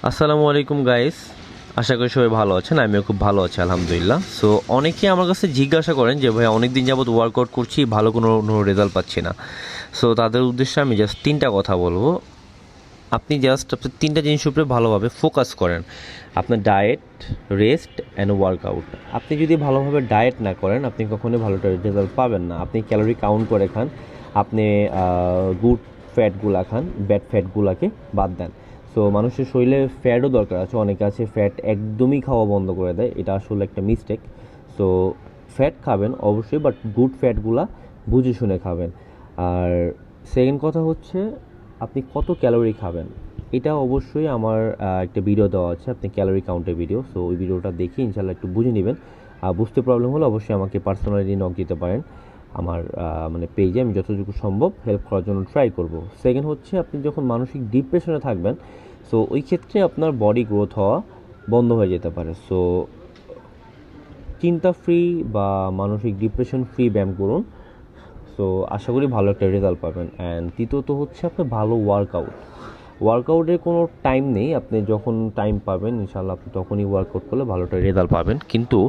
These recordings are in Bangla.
আসসালামু আলাইকুম গাইস, আশা করি সবাই ভালো আছেন। আমিও খুব ভালো আছি আলহামদুলিল্লাহ। সো অনেকেই আমার কাছে জিজ্ঞাসা করেন যে ভাই অনেক দিন যাবত ওয়ার্কআউট করছি, ভালো কোনো রেজাল্ট পাচ্ছি না। সো তাদের উদ্দেশ্যে আমি জাস্ট তিনটা কথা বলবো। আপনি জাস্ট আপনার তিনটা জিনিসের উপরে ভালোভাবে ফোকাস করেন: আপনার ডায়েট, রেস্ট অ্যান্ড ওয়ার্কআউট। আপনি যদি ভালোভাবে ডায়েট না করেন আপনি কখনোই ভালো রেজাল্ট পাবেন না। আপনি ক্যালোরি কাউন্ট করে খান, আপনি গুড ফ্যাটগুলা খান, ব্যাড ফ্যাটগুলাকে বাদ দেন। সো মানুষের শরীরে ফ্যাটও দরকার আছে, অনেকে আছে ফ্যাট একদমই খাওয়া বন্ধ করে দেয়, এটা আসলে একটা মিস্টেক। সো ফ্যাট খাবেন অবশ্যই, বাট গুড ফ্যাটগুলা বুঝে শুনে খাবেন। আর সেকেন্ড কথা হচ্ছে আপনি কত ক্যালোরি খাবেন, এটা অবশ্যই আমার একটা ভিডিও দেওয়া আছে, আপনি ক্যালোরি কাউন্টের ভিডিও। সো ওই ভিডিওটা দেখে ইনশাল্লাহ একটু বুঝে নেবেন। বুঝতে প্রবলেম হলে অবশ্যই আমাকে পার্সোনালি নক দিতে পারেন আমার মানে পেজে। আমি যতটুকু সম্ভব হেল্প করার জন্য ট্রাই করব। সেকেন্ড হচ্ছে আপনি যখন মানসিক ডিপ্রেশনে থাকবেন, সো ওই ক্ষেত্রে আপনার বডি গ্রোথ হওয়া বন্ধ হয়ে যেতে পারে। সো চিন্তা ফ্রি বা মানসিক ডিপ্রেশন ফ্রি ব্যায়াম করুন। সো আশা করি ভালো একটা রেজাল্ট পাবেন। অ্যান্ড তৃতীয়ত হচ্ছে আপনার ভালো ওয়ার্কআউটের কোনো টাইম নেই, আপনি যখন টাইম পাবেন ইনশাল্লাহ আপনি তখনই ওয়ার্কআউট করলে ভালোটা রেজাল্ট পাবেন। কিন্তু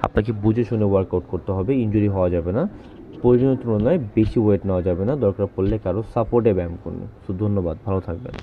আপনাকে বুঝে শুনে ওয়ার্কআউট করতে হবে, ইনজুরি হওয়া যাবে না, প্রয়োজনীয় তুলনায় বেশি ওয়েট নেওয়া যাবে না, দরকার পড়লে কারো সাপোর্টে ব্যায়াম করুন। সো ধন্যবাদ, ভালো থাকবেন।